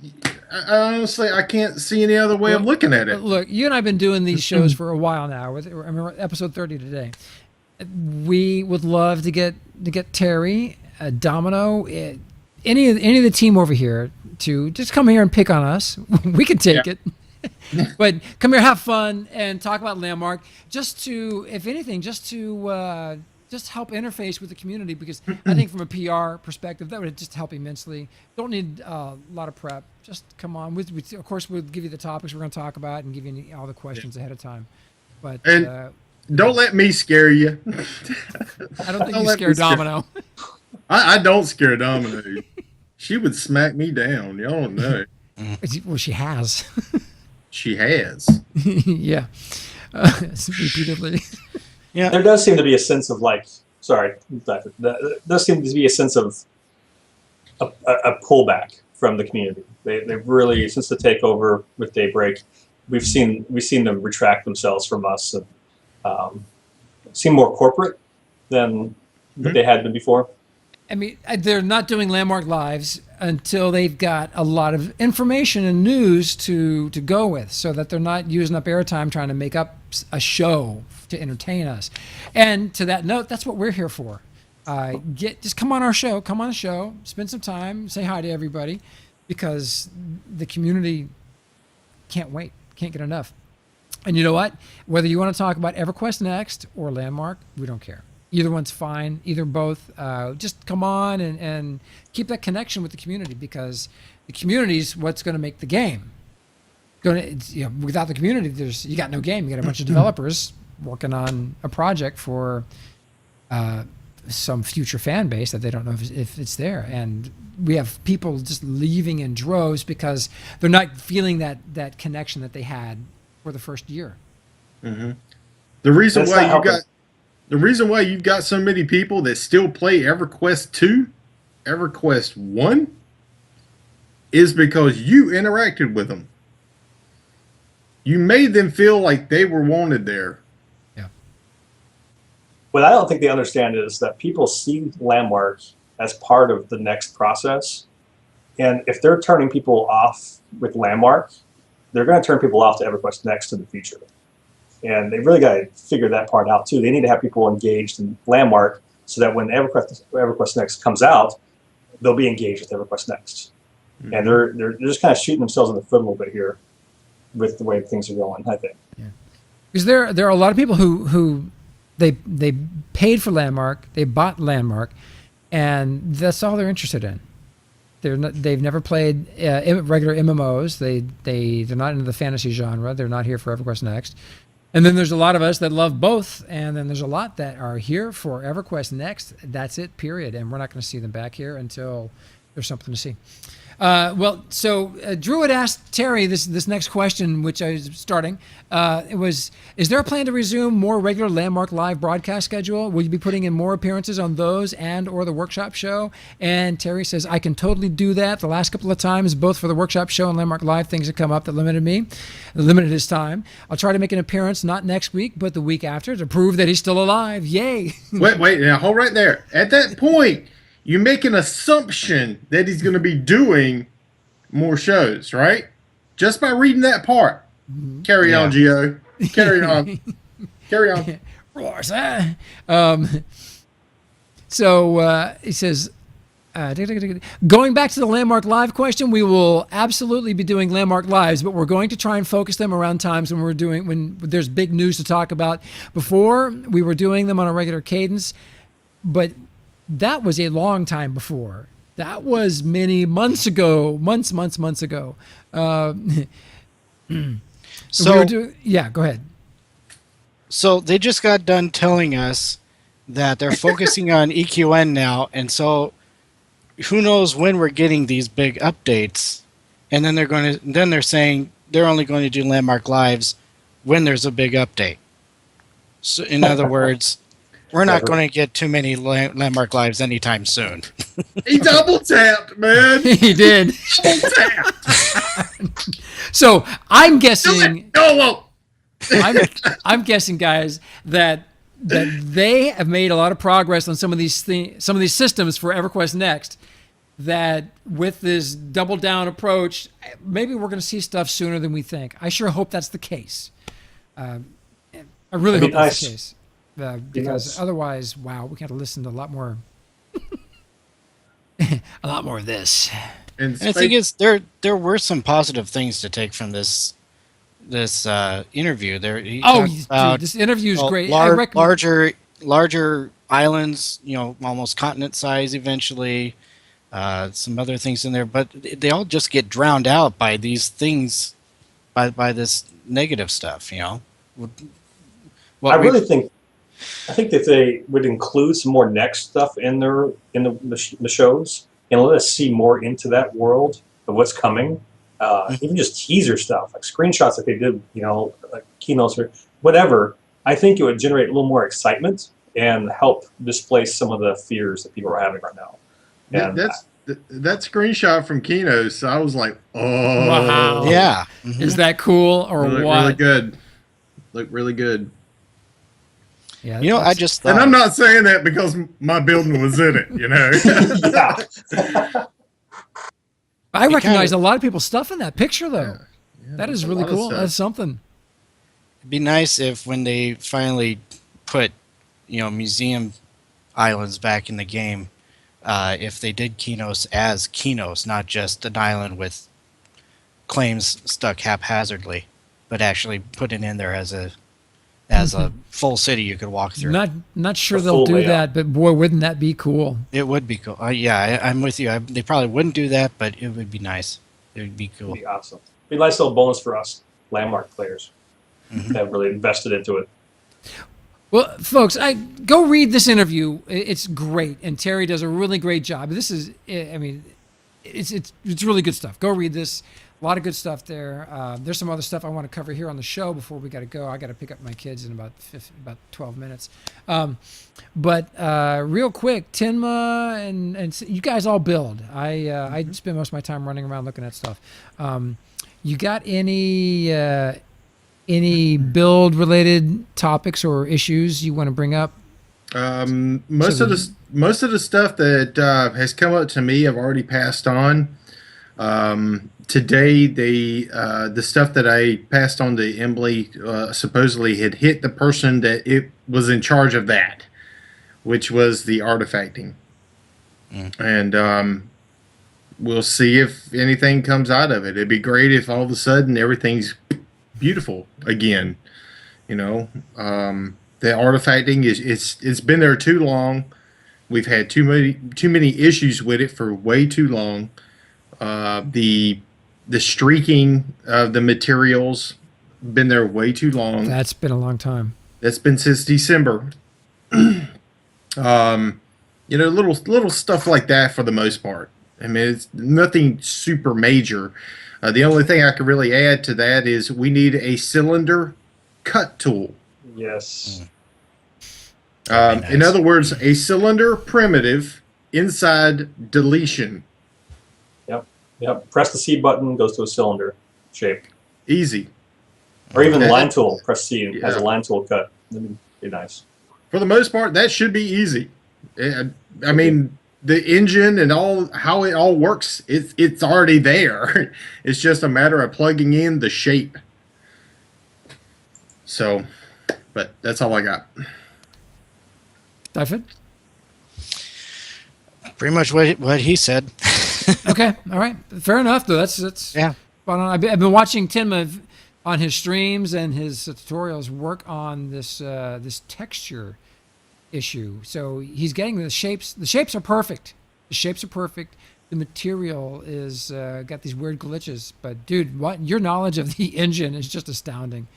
honestly, I can't see any other way of looking at it. Look, you and I have been doing these shows for a while now. We're episode 30 today. We would love to get Terry, Domino, any of the team over here to just come here and pick on us. We can take it. But come here, have fun, and talk about Landmark. Just to, if anything, just help interface with the community, because I think from a PR perspective, that would just help immensely. Don't need a lot of prep. Just come on. Of course, we'll give you the topics we're going to talk about and give you all the questions ahead of time. But And don't let me scare you. I don't think don't you let scare me scare- Domino. I don't scare Domino. She would smack me down. Y'all don't know. Well, she has. She has. Yeah. Repeatedly. Yeah. There does seem to be a sense of there does seem to be a sense of a pullback from the community. They've really, since the takeover with Daybreak, we've seen them retract themselves from us and seem more corporate than what they had been before. I mean, they're not doing Landmark Lives until they've got a lot of information and news to go with, so that they're not using up airtime trying to make up a show to entertain us. And to that note, that's what we're here for. Just come on our show, come on the show, spend some time, say hi to everybody, because the community can't wait, can't get enough. And you know what? Whether you want to talk about EverQuest Next or Landmark, we don't care. Either one's fine, either both. Just come on and keep that connection with the community, because the community is what's going to make the game. Without the community, you got no game. You got a bunch of developers working on a project for some future fan base that they don't know if it's there. And we have people just leaving in droves because they're not feeling that connection that they had for the first year. Mm-hmm. The reason That's why not helping. the reason why you've got so many people that still play EverQuest 2, EverQuest 1, is because you interacted with them. You made them feel like they were wanted there. Yeah. What I don't think they understand is that people see Landmark as part of the next process. And if they're turning people off with Landmark, they're going to turn people off to EverQuest Next in the future. And they really got to figure that part out too. They need to have people engaged in Landmark so that when EverQuest Next comes out, they'll be engaged with EverQuest Next. Mm-hmm. And they're just kind of shooting themselves in the foot a little bit here with the way things are going, I think. Yeah. Because there are a lot of people who they paid for Landmark, they bought Landmark, and that's all they're interested in. They've never played regular MMOs. They're not into the fantasy genre. They're not here for EverQuest Next. And then there's a lot of us that love both, and then there's a lot that are here for EverQuest Next. That's it, period. And we're not going to see them back here until there's something to see. So Drew had asked Terry this next question, which I was starting. It was, is there a plan to resume more regular Landmark Live broadcast schedule? Will you be putting in more appearances on those and or the workshop show? And Terry says, I can totally do that. The last couple of times, both for the workshop show and Landmark Live, things have come up that limited his time. I'll try to make an appearance, not next week, but the week after, to prove that he's still alive. Yay. Wait, now hold right there. At that point, you make an assumption that he's going to be doing more shows, right? Just by reading that part. Carry on, Gio. Carry on. Carry on. So he says, going back to the Landmark Live question, we will absolutely be doing Landmark Lives, but we're going to try and focus them around times when there's big news to talk about. Before, we were doing them on a regular cadence, but that was a long time before. That was many months ago, months ago. Yeah, go ahead. So they just got done telling us that they're focusing on EQN now, and so who knows when we're getting these big updates. And then they're saying they're only going to do Landmark Lives when there's a big update. So, in other words, we're not going to get too many landmark lives anytime soon. He double tapped, man. He did. Double tapped. So I'm Do guessing. it. No, I'm guessing, guys, that they have made a lot of progress on some of these systems for EverQuest Next. That with this double down approach, maybe we're going to see stuff sooner than we think. I sure hope that's the case. I really hope that's the case, because otherwise, wow, we got to listen to a lot more, a lot more of this. And the thing is, there were some positive things to take from this interview. There, he talked about, dude, this interview is great. Larger islands, almost continent size eventually. Some other things in there, but they all just get drowned out by these things, by this negative stuff. I think that they would include some more next stuff in the shows and let us see more into that world of what's coming. Even just teaser stuff, like screenshots, like they did, like keynotes or whatever. I think it would generate a little more excitement and help displace some of the fears that people are having right now. And that screenshot from Keynotes, I was like, oh, wow, yeah, is that cool or what? Really good. Look really good. Yeah, I just thought, and I'm not saying that because my building was in it, yeah. I recognize a lot of people's stuff in that picture, though. Yeah, that is really cool. That's something. It'd be nice if when they finally put, museum islands back in the game, if they did Keynos as Keynos, not just an island with claims stuck haphazardly, but actually put it in there as a full city you could walk through. Not sure they'll do that, but boy, wouldn't that be cool? It would be cool. I'm with you. They probably wouldn't do that, but it would be nice. It would be cool. It'd be awesome. It'd be a nice little bonus for us landmark players that have really invested into it. Well, folks, go read this interview. It's great, and Terry does a really great job. This is, it's really good stuff. Go read this. A lot of good stuff there. There's some other stuff I want to cover here on the show before we got to go. I got to pick up my kids in about 12 minutes. But real quick, Tenma and you guys all build. I spend most of my time running around looking at stuff. You got any build related topics or issues you want to bring up? Most of the stuff that has come up to me, I've already passed on. Today, the stuff that I passed on to Emily supposedly had hit the person that it was in charge of that, which was the artifacting. And we'll see if anything comes out of it. It'd be great if all of a sudden everything's beautiful again. The artifacting it's been there too long. We've had too many issues with it for way too long. The streaking of the materials been there way too long. That's been a long time. That's been since December. Little stuff like that for the most part. I mean, it's nothing super major. The only thing I could really add to that is we need a cylinder cut tool. Yes. Nice. In other words, a cylinder primitive inside deletion. Yep. Press the C button, goes to a cylinder shape. Easy. Or even the line tool. Press C has a line tool cut. That'd be nice. For the most part, that should be easy. I mean, the engine and how it all works, it's already there. It's just a matter of plugging in the shape. So, but that's all I got. Dyfydd? Pretty much what he said. Okay, all right, fair enough. Though that's yeah. Spot on. I've been watching Tenma on his streams and his tutorials work on this texture issue. So he's getting the shapes. The shapes are perfect. The material is got these weird glitches. But dude, your knowledge of the engine is just astounding.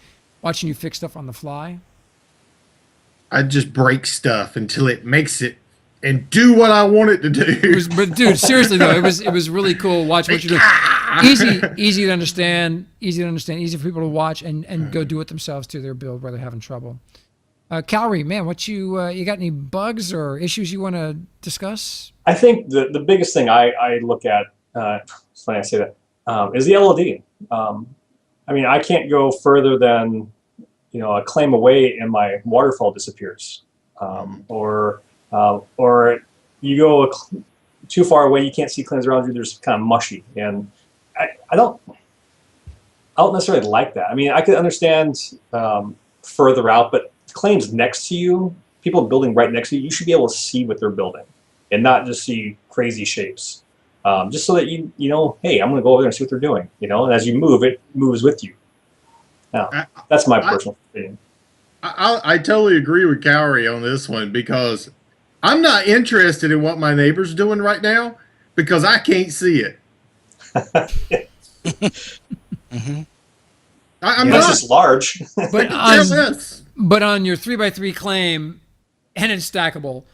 Watching you fix stuff on the fly. I just break stuff until it makes it and do what I want it to do. But dude, seriously though, it was really cool. Watch what you do. Easy to understand. Easy for people to watch and go do it themselves to their build where they're having trouble. Kalri, man, what you got any bugs or issues you want to discuss? I think the biggest thing I look at, it's funny I say that, is the LOD. I mean, I can't go further than a claim away and my waterfall disappears, or you go too far away, you can't see claims around you. There's kind of mushy, and I don't necessarily like that. I mean, I could understand further out, but claims next to you, people building right next to you, you should be able to see what they're building and not just see crazy shapes. Just so that you know, hey, I'm going to go over there and see what they're doing. And as you move, it moves with you. Now, that's my personal opinion. I totally agree with Kalri on this one because I'm not interested in what my neighbor's doing right now because I can't see it. Mm-hmm. I'm That's not. just large. But on your 3x3 claim, and it's stackable,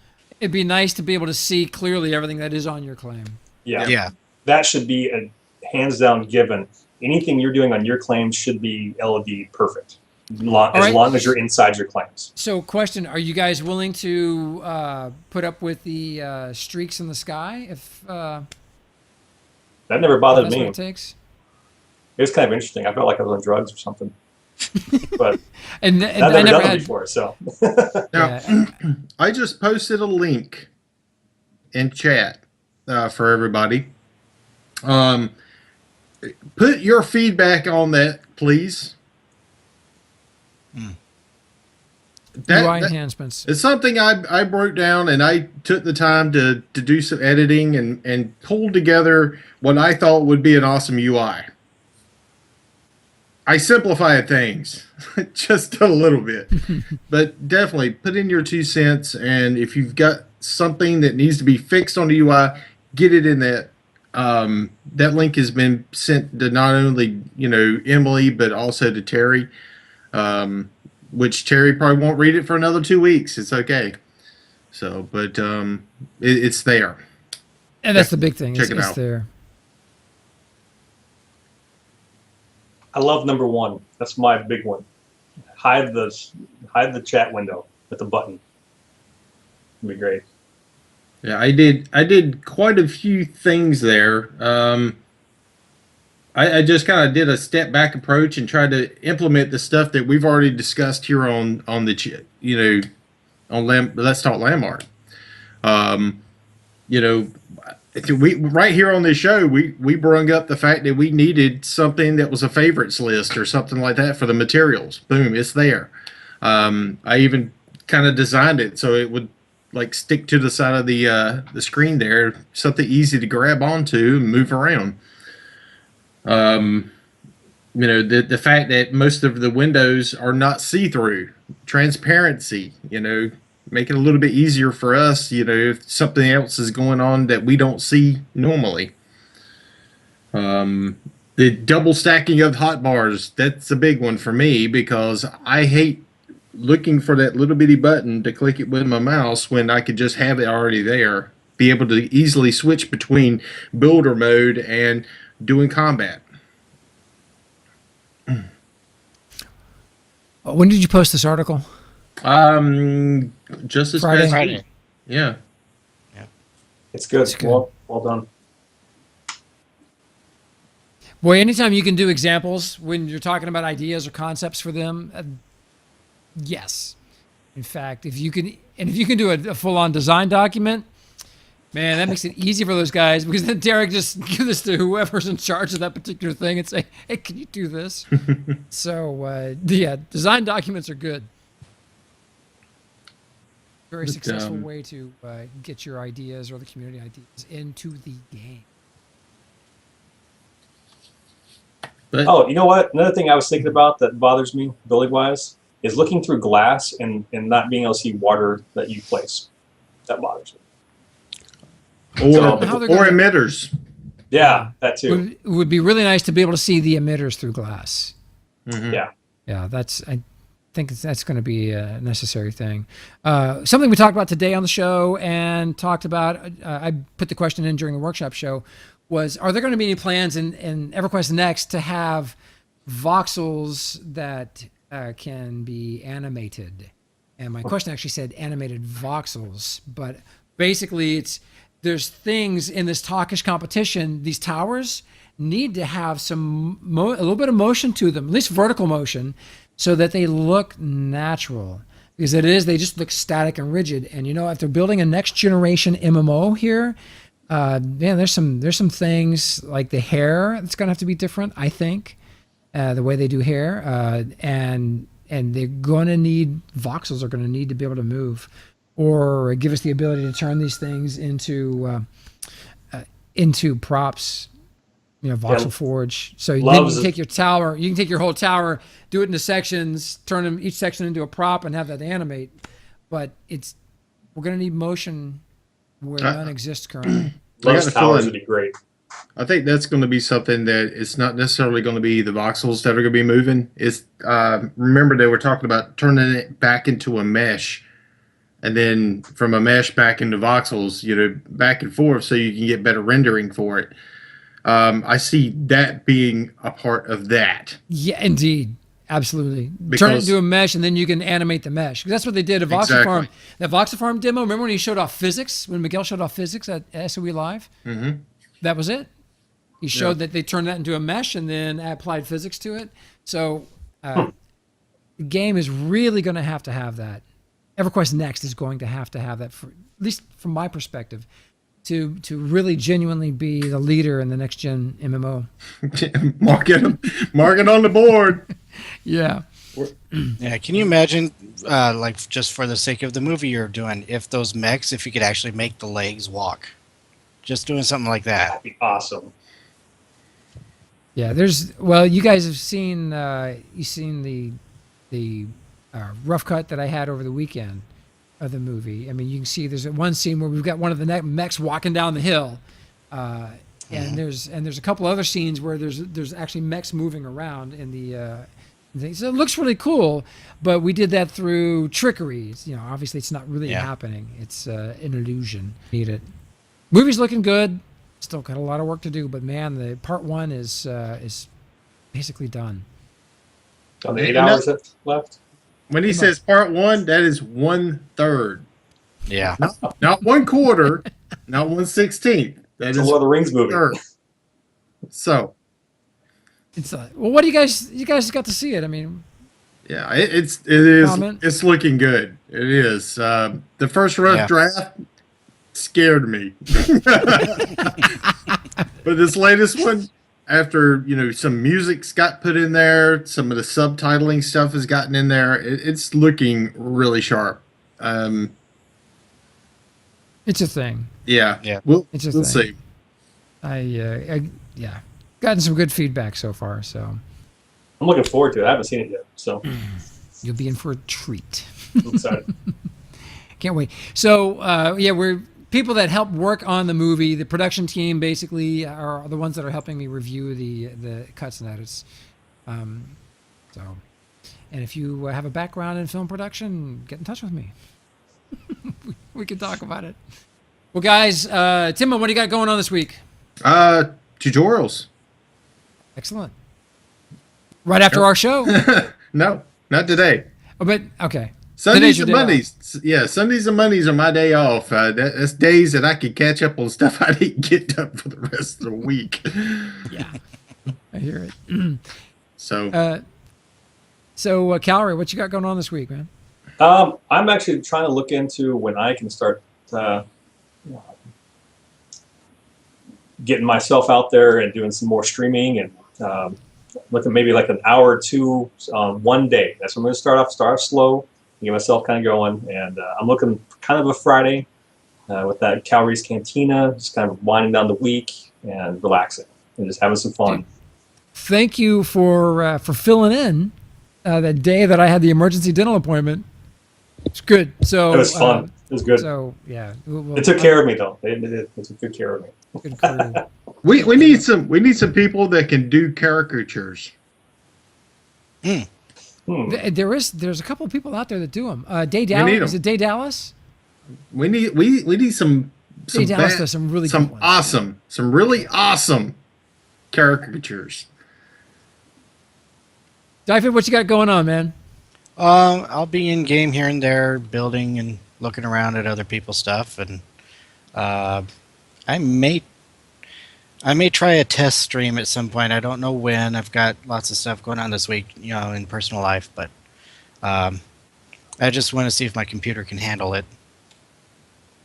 it'd be nice to be able to see clearly everything that is on your claim. Yeah. That should be a hands down given. Anything you're doing on your claim should be LOD perfect, as long as you're inside your claims. So, question: are you guys willing to put up with the streaks in the sky if That never bothered that's me. what it takes? It was kind of interesting. I felt like I was on drugs or something. But And I've I never never done it had. before, so. Now, Yeah. I just posted a link in chat for everybody. Put your feedback on that, please. UI enhancements. It's something I broke down and I took the time to do some editing and pull together what I thought would be an awesome UI. I simplified things just a little bit, but definitely put in your 2 cents. And if you've got something that needs to be fixed on the UI, get it in that. That link has been sent to not only Emily but also to Terry, which Terry probably won't read it for another 2 weeks. It's okay. So, but it's there. And that's the big thing. Check it It's out. there. I love number 1. That's my big one. Hide the chat window with the button. It'd be great. Yeah, I did quite a few things there. I just kind of did a step back approach and tried to implement the stuff that we've already discussed here on the Let's Talk Landmark. We right here on this show we brung up the fact that we needed something that was a favorites list or something like that for the materials. Boom, it's there. I even kind of designed it so it would stick to the side of the screen there, something easy to grab onto and move around. The fact that most of the windows are not see-through, transparency, make it a little bit easier for us, if something else is going on that we don't see normally. The double stacking of hotbars, that's a big one for me because I hate looking for that little bitty button to click it with my mouse when I could just have it already there, be able to easily switch between builder mode and doing combat. When did you post this article? Just this Friday. past week. Yeah. It's good. It's good. Well done. Boy, anytime you can do examples when you're talking about ideas or concepts for them, yes. In fact, if you can do a full-on design document, man, that makes it easy for those guys because then Derek just give this to whoever's in charge of that particular thing and say, "Hey, can you do this?" So, design documents are good. Very successful way to get your ideas or the community ideas into the game. But Oh, you know what? Another thing I was thinking about that bothers me building wise is looking through glass and not being able to see water that you place. That bothers me. or How they're gonna- emitters. Yeah, that too. It would be really nice to be able to see the emitters through glass. Mhm. Yeah. Yeah, I think that's going to be a necessary thing. Something we talked about today on the show and talked about, I put the question in during a workshop show, was are there going to be any plans in EverQuest Next to have voxels that can be animated? And my question actually said animated voxels, but basically there's things in this talkish competition. These towers need to have a little bit of motion to them, at least vertical motion, so that they look natural. Because they just look static and rigid. And if they're building a next generation MMO here, there's some things like the hair that's gonna have to be different. I think the way they do hair, and they're gonna need voxels are gonna need to be able to move, or give us the ability to turn these things into props. Voxel Forge. So then you can take your tower, you can take your whole tower, do it into sections, turn them each section into a prop, and have that animate. But we're going to need motion where none exists currently. Those towers would be great. I think that's going to be something that it's not necessarily going to be the voxels that are going to be moving. It's remember they were talking about turning it back into a mesh, and then from a mesh back into voxels, back and forth, so you can get better rendering for it. I see that being a part of that. Yeah, indeed. Absolutely. Turn it into a mesh, and then you can animate the mesh. That's what they did at Voxel Farm. That Voxel Farm demo, remember when he showed off physics? When Miguel showed off physics at SOE Live? Mm-hmm. That was it. He showed that they turned that into a mesh and then applied physics to it. So the game is really going to have that. EverQuest Next is going to have that, at least from my perspective, to really genuinely be the leader in the next gen MMO. Mark it on the board. Yeah. Yeah. Can you imagine, like just for the sake of the movie you're doing, if those mechs, if you could actually make the legs walk, just doing something like that? That'd be awesome. Yeah. You guys have seen, the rough cut that I had over the weekend of the movie. I mean, you can see there's one scene where we've got one of the mechs walking down the hill, and there's a couple other scenes where there's actually mechs moving around in the thing. So it looks really cool, but we did that through trickery. Obviously it's not really happening. It's an illusion. Need it. Movie's looking good. Still got a lot of work to do, but man, the part 1 is basically done. On the 8 hours that's left. When he says part 1, that is 1/3. Yeah. Not 1/4, not 1/16. That is Lord of the Rings movie. So. It's well, what do you guys got to see it? I mean, Yeah, it is. Comment? It's looking good. It is. The first rough draft scared me, but this latest one, after some music's got put in there, some of the subtitling stuff has gotten in there. It's looking really sharp. it's a thing. Yeah. We'll thing. see. Gotten some good feedback so far. So I'm looking forward to it. I haven't seen it yet, so you'll be in for a treat. I'm excited. Can't wait. So we're people that help work on the movie. The production team basically are the ones that are helping me review the cuts and edits. And if you have a background in film production, get in touch with me. we can talk about it. Well, guys, Tenma, what do you got going on this week? Tutorials. Excellent. Right after our show? No, not today. Oh, but okay. Sundays and Mondays. Yeah, Sundays and Mondays are my day off. That's days that I can catch up on stuff I didn't get done for the rest of the week. Yeah, I hear it. So Kalri, what you got going on this week, man? I'm actually trying to look into when I can start getting myself out there and doing some more streaming and looking maybe like an hour or two one day. That's what I'm going to start off slow, get myself kind of going. And I'm looking kind of a Friday with that Kalri's Cantina, just kind of winding down the week and relaxing and just having some fun. Thank you for filling in that day that I had the emergency dental appointment. It's good. So it was fun. It was good. So yeah, it took care of me though. It took good care of me. Good crew. we need some people that can do caricatures. There's a couple of people out there that do them. Day Dallas, is it Day Dallas? We need some Day Dallas does some really good ones. Some really awesome caricatures. Dyfydd, what you got going on, man? I'll be in game here and there, building and looking around at other people's stuff, and I may try a test stream at some point. I don't know when. I've got lots of stuff going on this week, in personal life, but I just want to see if my computer can handle it.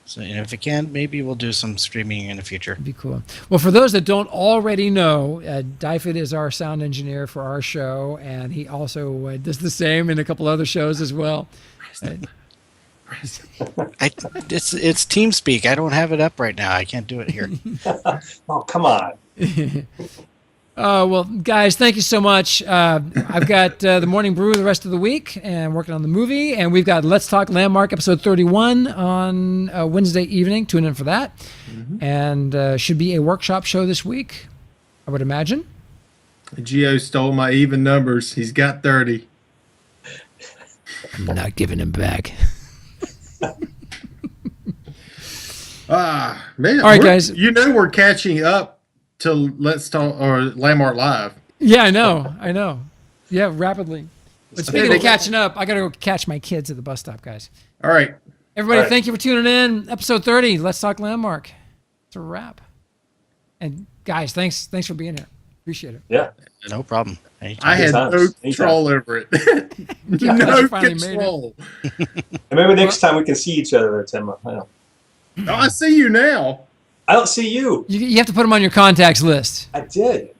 So, if it can, maybe we'll do some streaming in the future. That'd be cool. Well, for those that don't already know, Dyfydd is our sound engineer for our show, and he also does the same in a couple other shows as well. It's TeamSpeak. I don't have it up right now. I can't do it here. Oh, come on. Well, guys, thank you so much. I've got the Morning Brew the rest of the week and working on the movie. And we've got Let's Talk Landmark episode 31 on Wednesday evening. Tune in for that. Mm-hmm. And should be a workshop show this week, I would imagine. Geo stole my even numbers. He's got 30. I'm not giving him back. Man. All right, guys. We're catching up to Let's Talk or Landmark Live. Yeah, I know. Yeah, rapidly. But speaking of catching up, I got to go catch my kids at the bus stop, guys. All right. Everybody, thank you for tuning in. Episode 30, Let's Talk Landmark. It's a wrap. And guys, thanks for being here. Appreciate it. Yeah. No problem. I had no control over it. No control. And maybe next time we can see each other at Tenma. Oh, I see you now. I don't see you. You have to put them on your contacts list. I did.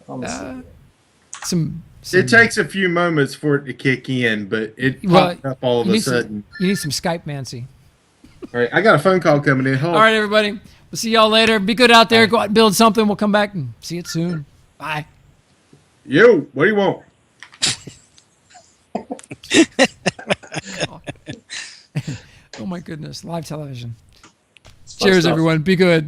Some It takes a few moments for it to kick in, but it popped up all of a sudden. You need some Skype, Mancy. All right, I got a phone call coming in. Hold All right, everybody. We'll see y'all later. Be good out there. Go out and build something. We'll come back and see it soon. Bye. Yo, what do you want? Oh, my goodness. Live television. Cheers, everyone. Be good.